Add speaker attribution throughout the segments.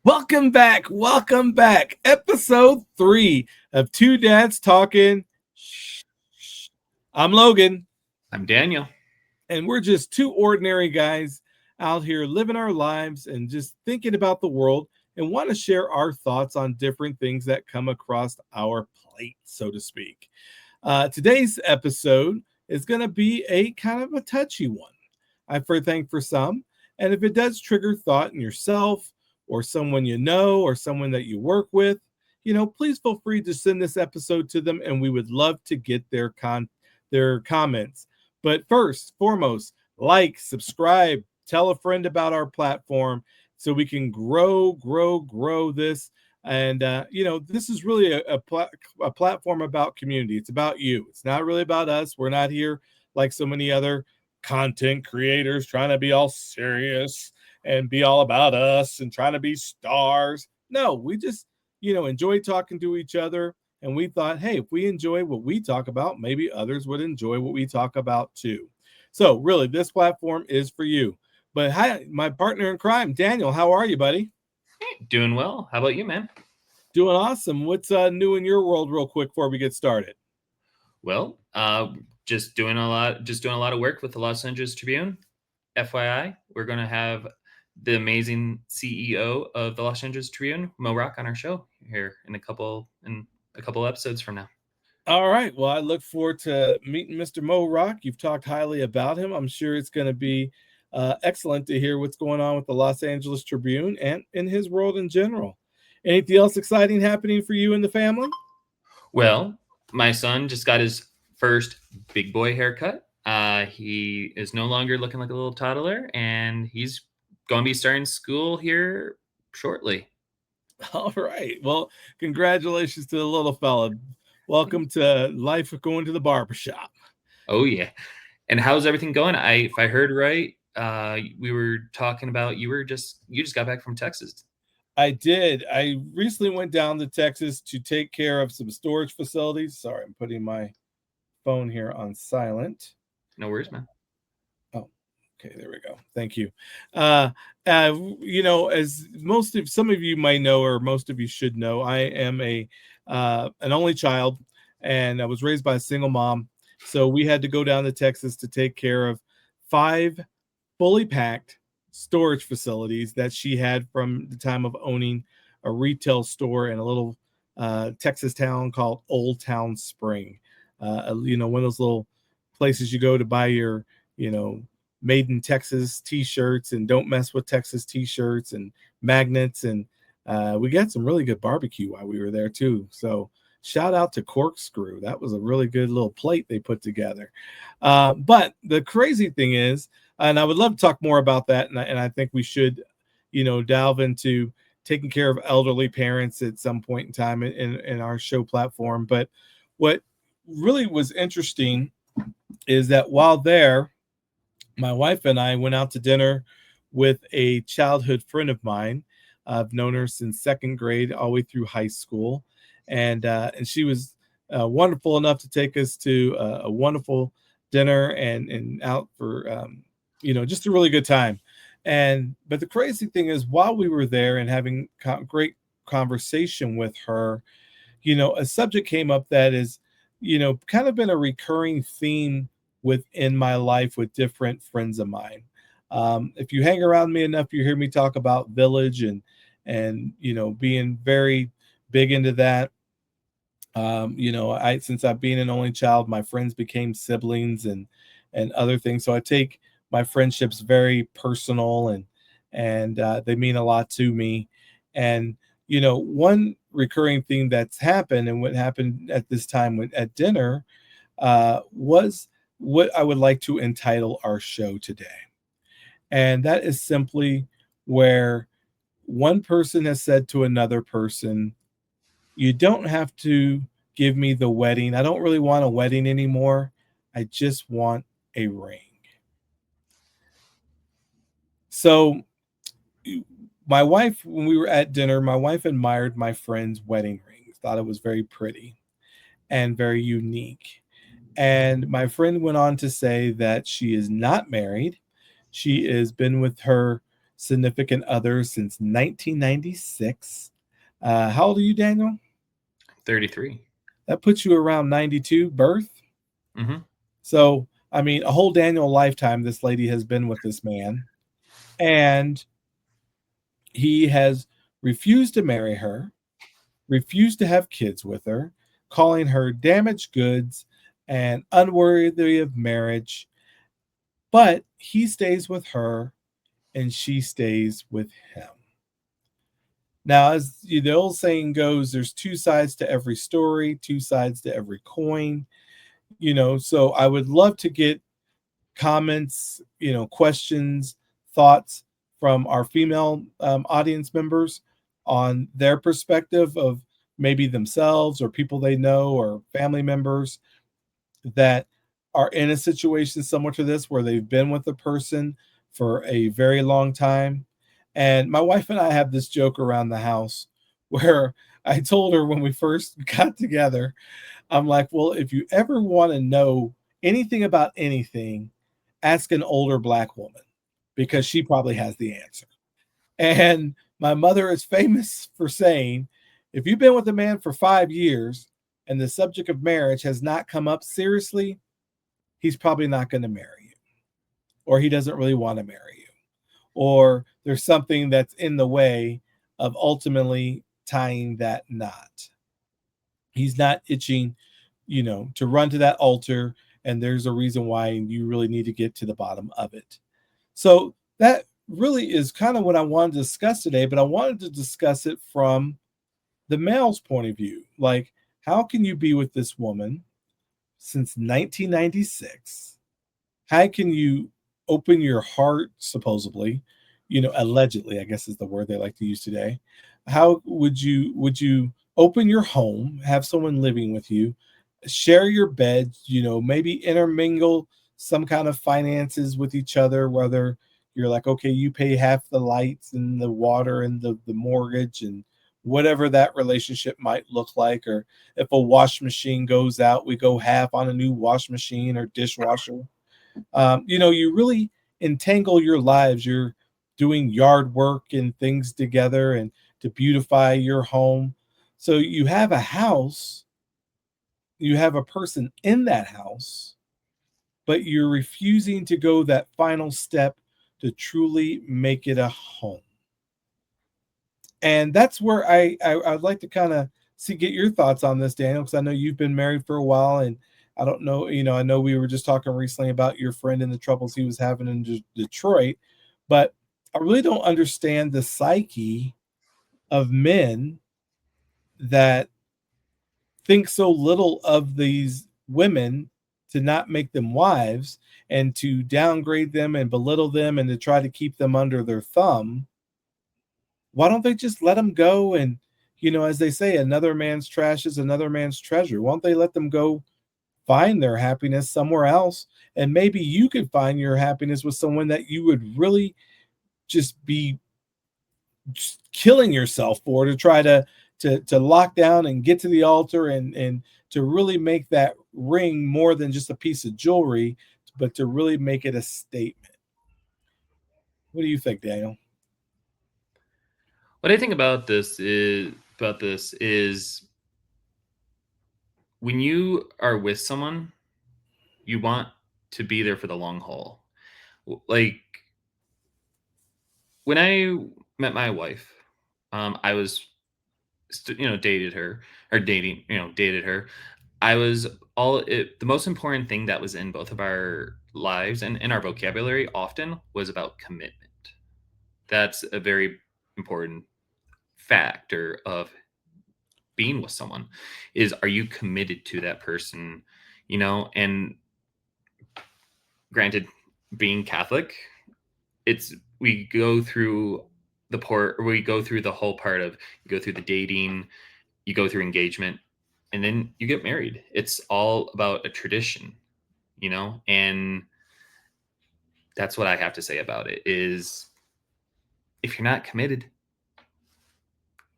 Speaker 1: Welcome back. Welcome back. Episode 3 of Two Dads Talking. Shh, shh. I'm Logan,
Speaker 2: I'm Daniel.
Speaker 1: and we're just two ordinary guys out here living our lives and just thinking about the world and want to share our thoughts on different things that come across our plate, so to speak. Today's episode is going to be a kind of a touchy one. I think for some, and if it does trigger thought in yourself or someone you know or someone that you work with, please feel free to send this episode to them, and we would love to get their comments. But first, foremost, like, subscribe, tell a friend about our platform so we can grow this. And this is really a platform about community. It's about you. It's not really about us. We're not here like so many other content creators trying to be all serious and be all about us and trying to be stars. No, we just enjoy talking to each other, and we thought, hey, if we enjoy what we talk about, maybe others would enjoy what we talk about too. So really, this platform is for you. But hi, my partner in crime, Daniel. How are you, buddy?
Speaker 2: Doing well. How about you, man?
Speaker 1: Doing awesome. What's new in your world, real quick, before we get started?
Speaker 2: Well, just doing a lot of work with the Los Angeles Tribune. FYI, we're going to have the amazing CEO of the Los Angeles Tribune, Mo Rock, on our show here in a couple episodes from now.
Speaker 1: All right. Well, I look forward to meeting Mr. Mo Rock. You've talked highly about him. I'm sure it's going to be excellent to hear what's going on with the Los Angeles Tribune and in his world in general. Anything else exciting happening for you and the family?
Speaker 2: Well, my son just got his first big boy haircut. He is no longer looking like a little toddler, and he's going to be starting school here shortly.
Speaker 1: All right. Well, congratulations to the little fella. Welcome to life of going to the barbershop.
Speaker 2: Oh yeah. And how's everything going? If I heard right, we were talking about you just got back from Texas.
Speaker 1: I did. I recently went down to Texas to take care of some storage facilities. Sorry, I'm putting my phone here on silent.
Speaker 2: No worries, man.
Speaker 1: Oh, okay, there we go. Thank you. As some of you might know, or most of you should know, I am an only child, and I was raised by a single mom. So we had to go down to Texas to take care of 5 fully packed storage facilities that she had from the time of owning a retail store in a little Texas town called Old Town Spring. One of those little places you go to buy your, made in Texas t-shirts and don't mess with Texas t-shirts and magnets. And we got some really good barbecue while we were there too. So shout out to Corkscrew. That was a really good little plate they put together. But the crazy thing is, and I would love to talk more about that, and I think we should, delve into taking care of elderly parents at some point in time in our show platform. But what really was interesting is that while there, my wife and I went out to dinner with a childhood friend of mine. I've known her since second grade all the way through high school, and she was wonderful enough to take us to a wonderful dinner and out for just a really good time. But the crazy thing is, while we were there and having great conversation with her, a subject came up that is kind of been a recurring theme within my life with different friends of mine. If you hang around me enough, you hear me talk about village and being very big into that. Since I've been an only child, my friends became siblings and other things. So I take my friendships very personal, and they mean a lot to me. And one recurring thing that's happened, and what happened at this time at dinner, was what I would like to entitle our show today. And that is simply where one person has said to another person, you don't have to give me the wedding. I don't really want a wedding anymore. I just want a ring. So my wife, when we were at dinner, my wife admired my friend's wedding ring, thought it was very pretty and very unique. And my friend went on to say that she is not married. She has been with her significant other since 1996. How old are you, Daniel?
Speaker 2: 33.
Speaker 1: That puts you around 92 birth.
Speaker 2: Hmm.
Speaker 1: So, I mean, a whole Daniel lifetime, this lady has been with this man, and he has refused to marry her, refused to have kids with her, calling her damaged goods and unworthy of marriage. But he stays with her and she stays with him. Now, as the old saying goes, there's two sides to every story, two sides to every coin. So I would love to get comments, questions, thoughts from our female audience members on their perspective of maybe themselves or people they know or family members that are in a situation similar to this where they've been with a person for a very long time. And my wife and I have this joke around the house where I told her when we first got together, I'm like, well, if you ever want to know anything about anything, ask an older black woman because she probably has the answer. And my mother is famous for saying, if you've been with a man for 5 years and the subject of marriage has not come up seriously, he's probably not going to marry you, or he doesn't really want to marry you, or there's something that's in the way of ultimately tying that knot. He's not itching, to run to that altar, and there's a reason why you really need to get to the bottom of it. So that really is kind of what I wanted to discuss today, but I wanted to discuss it from the male's point of view. Like, how can you be with this woman since 1996? How can you open your heart, supposedly, allegedly, I guess is the word they like to use today. How would you open your home, have someone living with you, share your bed, maybe intermingle some kind of finances with each other, whether you're like, okay, you pay half the lights and the water and the mortgage and whatever that relationship might look like, or if a wash machine goes out, we go half on a new wash machine or dishwasher. You really entangle your lives. You're doing yard work and things together and to beautify your home. So you have a house, you have a person in that house, but you're refusing to go that final step to truly make it a home. And that's where I'd like to kind of get your thoughts on this, Daniel, because I know you've been married for a while, and I don't know, I know we were just talking recently about your friend and the troubles he was having in Detroit, but I really don't understand the psyche of men that think so little of these women to not make them wives and to downgrade them and belittle them and to try to keep them under their thumb. Why don't they just let them go? And, as they say, another man's trash is another man's treasure. Why don't they let them go find their happiness somewhere else? And maybe you could find your happiness with someone that you would really just be just killing yourself for, to try to lock down and get to the altar and to really make that ring more than just a piece of jewelry, but to really make it a statement. What do you think, Daniel?
Speaker 2: What I think about this is when you are with someone, you want to be there for the long haul. Like when I met my wife, I was dated her or dated her. I was the most important thing that was in both of our lives and in our vocabulary often was about commitment. That's a very important factor of being with someone, is are you committed to that person, and granted, being Catholic, it's we go through we go through the whole part of, you go through the dating, you go through engagement, and then you get married. It's all about a tradition, and that's what I have to say about it is, if you're not committed,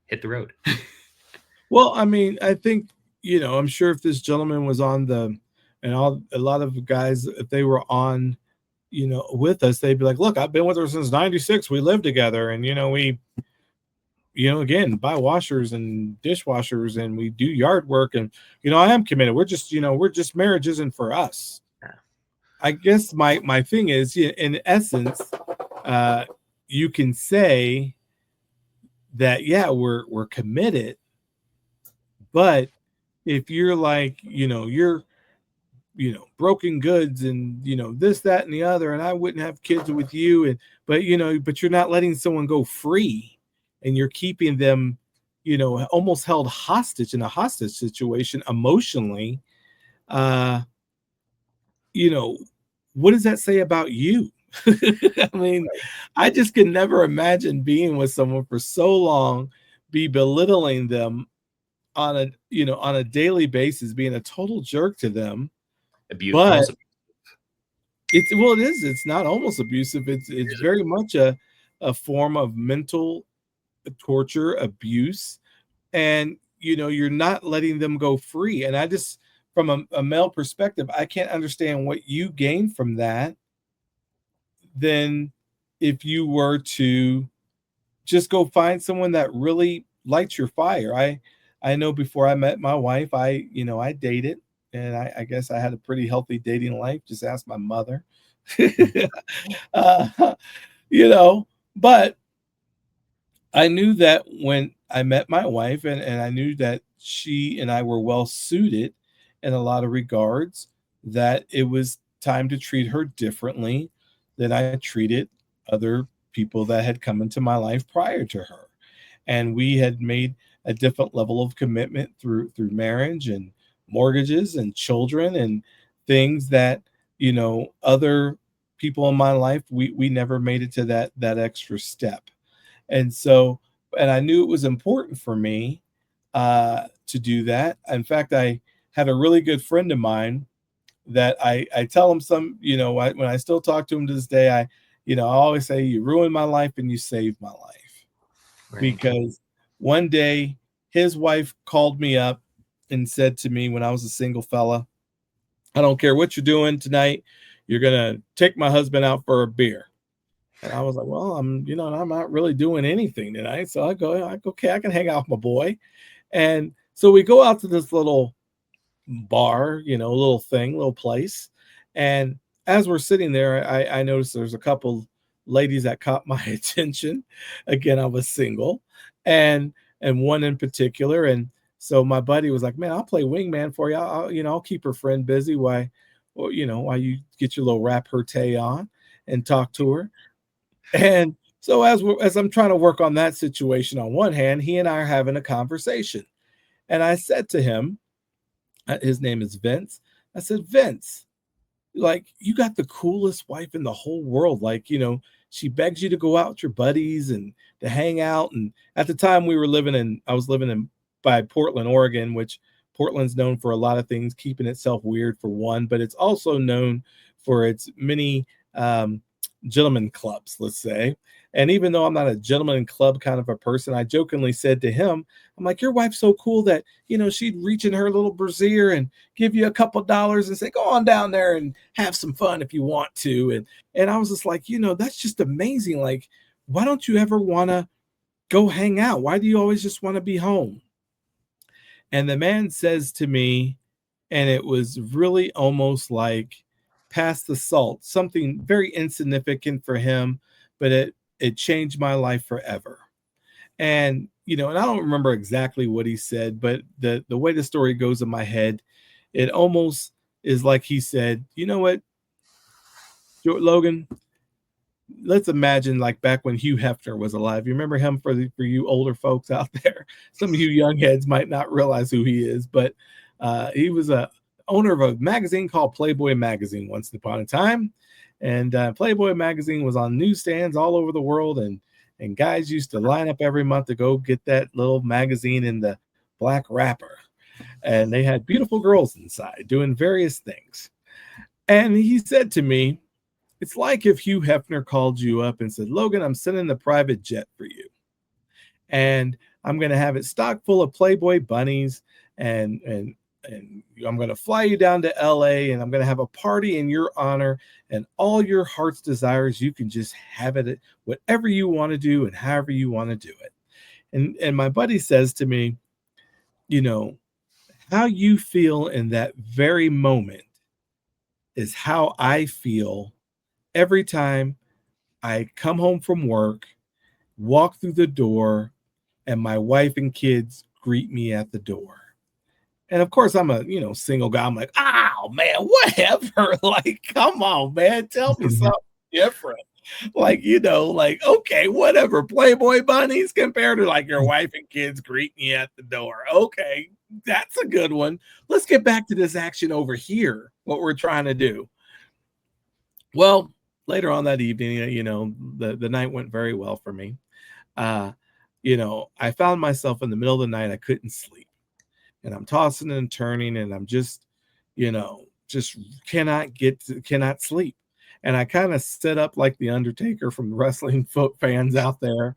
Speaker 2: hit the road.
Speaker 1: Well, I mean, I think, I'm sure if this gentleman was on a lot of guys, if they were on, with us, they'd be like, look, I've been with her since 96. We live together. And, we, again, buy washers and dishwashers and we do yard work. And, I am committed. We're just marriage isn't for us.
Speaker 2: Yeah.
Speaker 1: I guess my thing is, in essence, you can say that, yeah, we're committed. But if you're like, you're, broken goods and, this, that, and the other, and I wouldn't have kids with you. But you're not letting someone go free and you're keeping them, almost held hostage in a hostage situation emotionally. What does that say about you? I mean, I just could never imagine being with someone for so long, be belittling them on a daily basis, being a total jerk to them. But it is. It's not almost abusive. It's very much a form of mental torture, abuse, and you're not letting them go free. And I just, from a male perspective, I can't understand what you gain from that. Then, if you were to just go find someone that really lights your fire. I know before I met my wife, I dated, and I guess I had a pretty healthy dating life. Just ask my mother. uh, but I knew that when I met my wife, and I knew that she and I were well suited in a lot of regards, that it was time to treat her differently than I treated other people that had come into my life prior to her. And we had made a different level of commitment through marriage and mortgages and children and things that other people in my life, we never made it to that extra step. And so, and I knew it was important for me to do that. In fact, I had a really good friend of mine that I tell him when I still talk to him to this day, I always say, you ruined my life and you saved my life. Right. Because one day his wife called me up and said to me, when I was a single fella, I don't care what you're doing tonight, you're going to take my husband out for a beer. And I was like, well, I'm not really doing anything tonight. So I go, okay, I can hang out with my boy. And so we go out to this little bar, little place. And as we're sitting there, I noticed there's a couple ladies that caught my attention. Again, I was single, and one in particular. And so my buddy was like, man, I'll play wingman for you. I'll keep her friend busy while you get your little repartee on and talk to her. And so as I'm trying to work on that situation, on one hand, he and I are having a conversation. And I said to him, his name is Vince. I said, Vince, like, you got the coolest wife in the whole world. Like, she begs you to go out with your buddies and to hang out. And at the time I was living in by Portland, Oregon, which Portland's known for a lot of things, keeping itself weird for one, but it's also known for its many gentleman clubs, let's say. And even though I'm not a gentleman club kind of a person, I jokingly said to him, I'm like, your wife's so cool that, she'd reach in her little brassiere and give you a couple dollars and say, go on down there and have some fun if you want to. And I was just like, that's just amazing. Like, why don't you ever want to go hang out? Why do you always just want to be home? And the man says to me, and it was really almost like past the salt, something very insignificant for him, but it changed my life forever. And and I don't remember exactly what he said, but the way the story goes in my head, it almost is like he said, you know what, Logan, let's imagine like back when Hugh Hefner was alive. You remember him? For you older folks out there, some of you young heads might not realize who he is, but he was a owner of a magazine called Playboy Magazine once upon a time. And Playboy Magazine was on newsstands all over the world, and guys used to line up every month to go get that little magazine in the black wrapper. And they had beautiful girls inside doing various things. And he said to me, it's like if Hugh Hefner called you up and said, Logan, I'm sending the private jet for you. And I'm going to have it stocked full of Playboy bunnies and and I'm going to fly you down to LA, and I'm going to have a party in your honor, and all your heart's desires, you can just have it, whatever you want to do and however you want to do it. And my buddy says to me, you know, how you feel in that very moment is how I feel every time I come home from work, walk through the door, and my wife and kids greet me at the door. And of course, I'm a single guy. I'm like, oh man, whatever. Like, come on, man, tell me something different. Like, like, okay, whatever. Playboy bunnies compared to like your wife and kids greeting you at the door. Okay, that's a good one. Let's get back to this action over here, what we're trying to do. Well, later on that evening, the night went very well for me. I found myself in the middle of the night. I couldn't sleep, and I'm tossing and turning, and I'm just cannot sleep. And I kind of sit up like the Undertaker from the wrestling fans out there,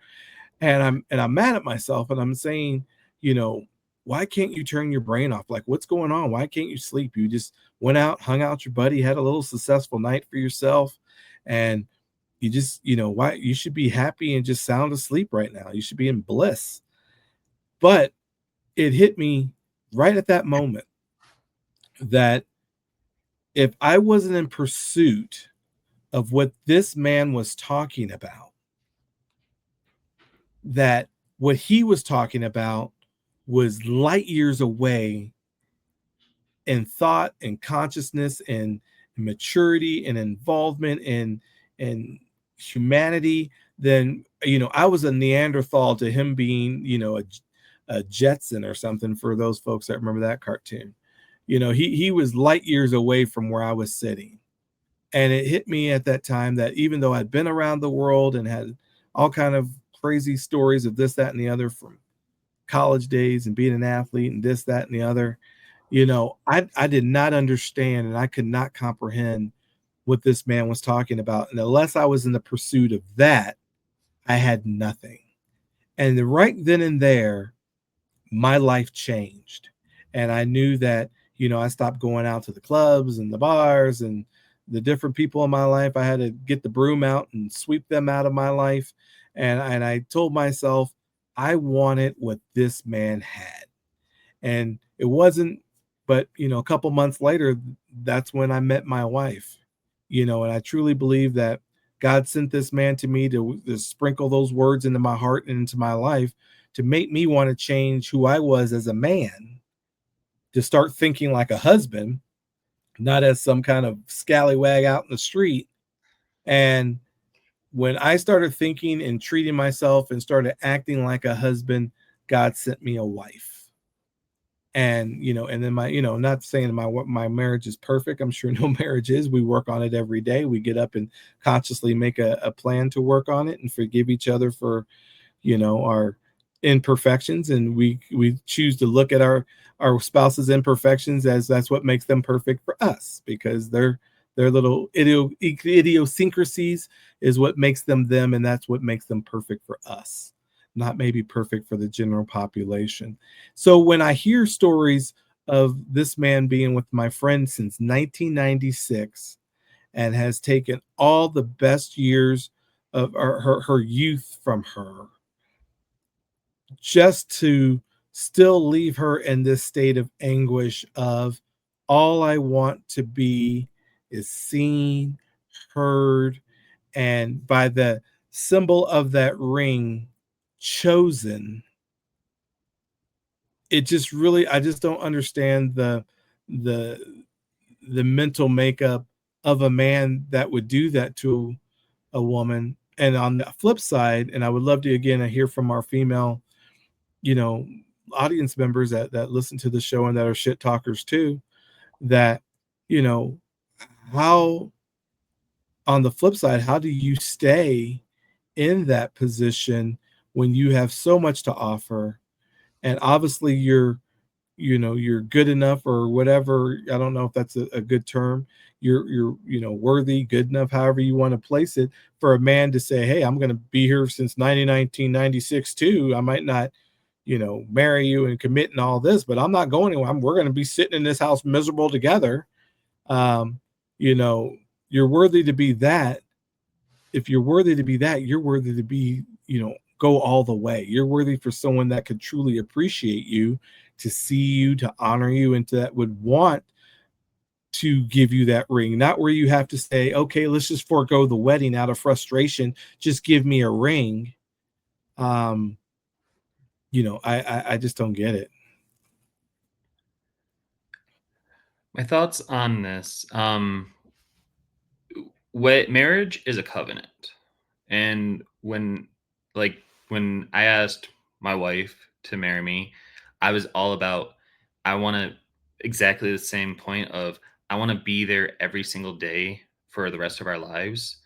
Speaker 1: and I'm mad at myself, and I'm saying, why can't you turn your brain off? Like, what's going on? Why can't you sleep? You just went out, hung out with your buddy, had a little successful night for yourself, and you just, why you should be happy and just sound asleep right now. You should be in bliss. But it hit me right at that moment that if I wasn't in pursuit of what this man was talking about, that what he was talking about was light years away in thought and consciousness and maturity and involvement and humanity, then I was a Neanderthal to him being a Jetson or something, for those folks that remember that cartoon. He was light years away from where I was sitting. And it hit me at that time that even though I'd been around the world and had all kind of crazy stories of this, that, and the other from college days and being an athlete and this, that, and the other, I did not understand, and I could not comprehend what this man was talking about. And unless I was in the pursuit of that, I had nothing. And right then and there, my life changed. And I knew that, I stopped going out to the clubs and the bars and the different people in my life. I had to get the broom out and sweep them out of my life. And I told myself, I wanted what this man had. And it wasn't, but, a couple months later, that's when I met my wife, and I truly believe that God sent this man to me to sprinkle those words into my heart and into my life to make me want to change who I was as a man, to start thinking like a husband, not as some kind of scallywag out in the street. And when I started thinking and treating myself and started acting like a husband, God sent me a wife. And, and then not saying my marriage is perfect. I'm sure no marriage is. We work on it every day. We get up and consciously make a plan to work on it and forgive each other for, our imperfections. And we choose to look at our spouse's imperfections as that's what makes them perfect for us, because their little idiosyncrasies is what makes them them. And that's what makes them perfect for us, not maybe perfect for the general population. So when I hear stories of this man being with my friend since 1996 and has taken all the best years of her youth from her, just to still leave her in this state of anguish of, all I want to be is seen, heard, and by the symbol of that ring, chosen. It just really, I just don't understand the mental makeup of a man that would do that to a woman. And on the flip side, and I would love to again hear from our female audience members that listen to the show and that are shit talkers too, that how, on the flip side, how do you stay in that position when you have so much to offer, and obviously you're good enough, or whatever, I don't know if that's a good term, you're worthy, good enough, however you want to place it, for a man to say, hey, I'm going to be here since 1996 too. I might not marry you and commit and all this, but I'm not going anywhere. We're going to be sitting in this house miserable together. Um, you know, you're worthy to be that. If you're worthy to be that, you're worthy to be, go all the way. You're worthy for someone that could truly appreciate you, to see you, to honor you, and that would want to give you that ring, not where you have to say, okay, let's just forego the wedding out of frustration. Just give me a ring. Um, I just don't get it.
Speaker 2: My thoughts on this. What marriage is a covenant. And when I asked my wife to marry me, I was all about, I want to, exactly the same point of, I want to be there every single day for the rest of our lives,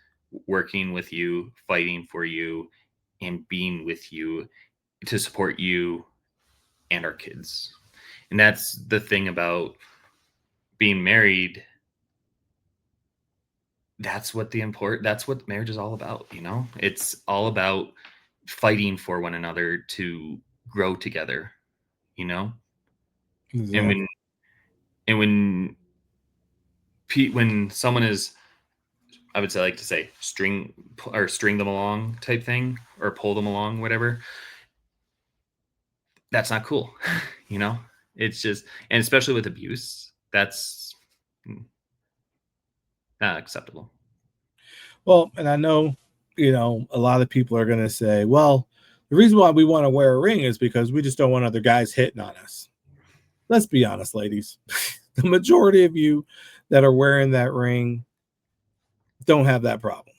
Speaker 2: working with you, fighting for you, and being with you to support you and our kids. And that's the thing about being married. That's what marriage is all about. It's all about fighting for one another to grow together. you know and
Speaker 1: Exactly.
Speaker 2: when someone is, I would say, like to say, string them along type thing, or pull them along, whatever, that's not cool. you know it's just, and especially with abuse, that's not acceptable.
Speaker 1: Well, and I know, a lot of people are going to say, well, the reason why we want to wear a ring is because we just don't want other guys hitting on us. Let's be honest, ladies. The majority of you that are wearing that ring don't have that problem.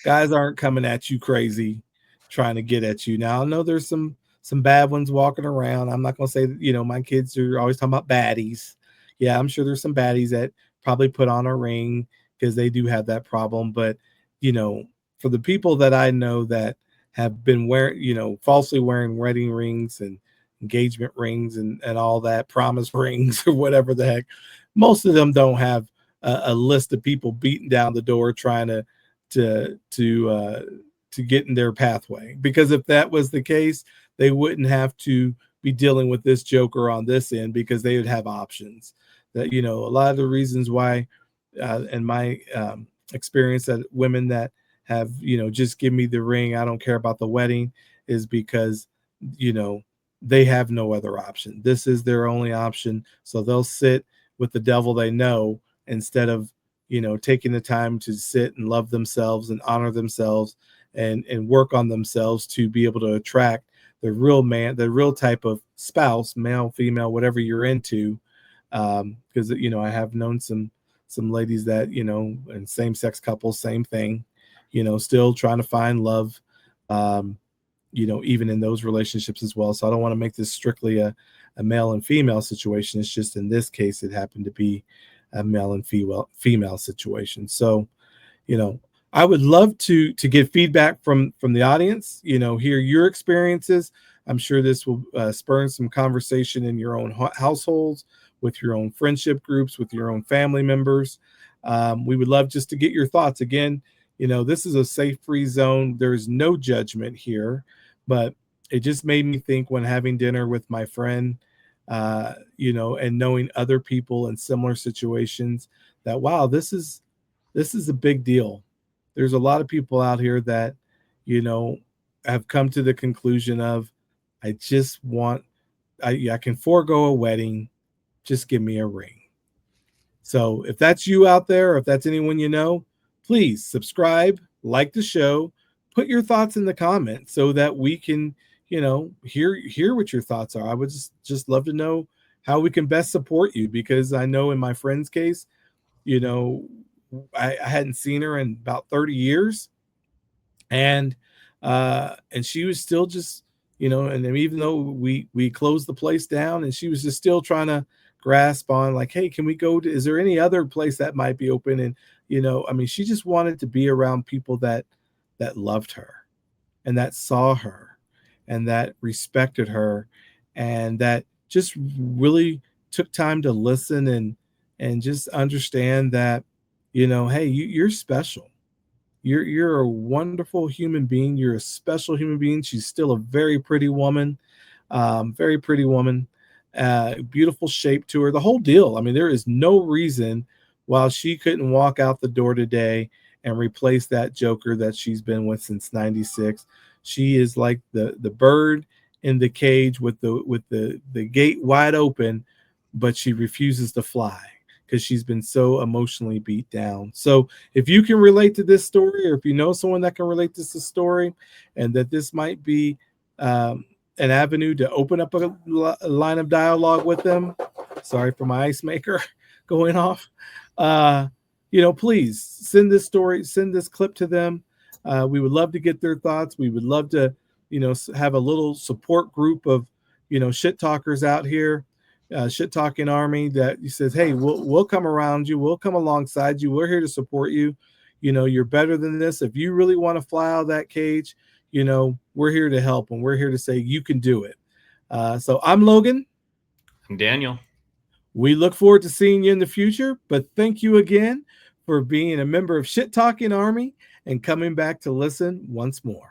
Speaker 1: Guys aren't coming at you crazy trying to get at you. Now, I know there's some bad ones walking around. I'm not going to say that, my kids are always talking about baddies. Yeah, I'm sure there's some baddies that probably put on a ring because they do have that problem. But, you know, for the people that I know that have been wearing, falsely wearing wedding rings and engagement rings and all that, promise rings or whatever the heck, most of them don't have a list of people beating down the door trying to to uh, to get in their pathway. Because if that was the case, they wouldn't have to be dealing with this joker on this end, because they would have options. That, a lot of the reasons why, in my experience, that women that have, just give me the ring, I don't care about the wedding, is because, you know they have no other option. This is their only option, so they'll sit with the devil they know, instead of, taking the time to sit and love themselves and honor themselves, and work on themselves to be able to attract the real man, the real type of spouse, male, female, whatever you're into. Because, I have known some ladies that, and same sex couples, same thing, still trying to find love, um, even in those relationships as well. So I don't want to make this strictly a male and female situation. It's just, in this case, it happened to be a male and female situation. So, you know, I would love to get feedback from the audience. Hear your experiences. I'm sure this will spur some conversation in your own households, with your own friendship groups, with your own family members. We would love just to get your thoughts. Again, this is a safe, free zone. There's no judgment here, but it just made me think when having dinner with my friend, and knowing other people in similar situations, that, wow, this is a big deal. There's a lot of people out here that, you know, have come to the conclusion of, I just want, I can forego a wedding, just give me a ring. So if that's you out there, or if that's anyone you know, please subscribe, like the show, put your thoughts in the comments so that we can, hear what your thoughts are. I would just love to know how we can best support you, because I know in my friend's case, you know, I hadn't seen her in about 30 years, and she was still just, and then even though we closed the place down, and she was just still trying to grasp on, like, hey, can we go to, is there any other place that might be open? And, I mean, she just wanted to be around people that loved her, and that saw her, and that respected her, and that just really took time to listen, and just understand that, hey, you're special. You're a wonderful human being. You're a special human being. She's still a very pretty woman, very pretty woman, beautiful shape to her. The whole deal. I mean, there is no reason why she couldn't walk out the door today and replace that Joker that she's been with since '96. She is like the bird in the cage with the gate wide open, but she refuses to fly because she's been so emotionally beat down. So if you can relate to this story, or if you know someone that can relate to this story, and that this might be an avenue to open up a line of dialogue with them, sorry for my ice maker going off. Please send this story, send this clip to them. We would love to get their thoughts. We would love to, have a little support group of, shit talkers out here, shit talking army that says, hey, we'll come around you, we'll come alongside you, we're here to support you. You're better than this. If you really want to fly out of that cage, we're here to help, and we're here to say you can do it. So I'm Logan.
Speaker 2: I'm Daniel.
Speaker 1: We look forward to seeing you in the future, but thank you again for being a member of Shit Talking Army and coming back to listen once more.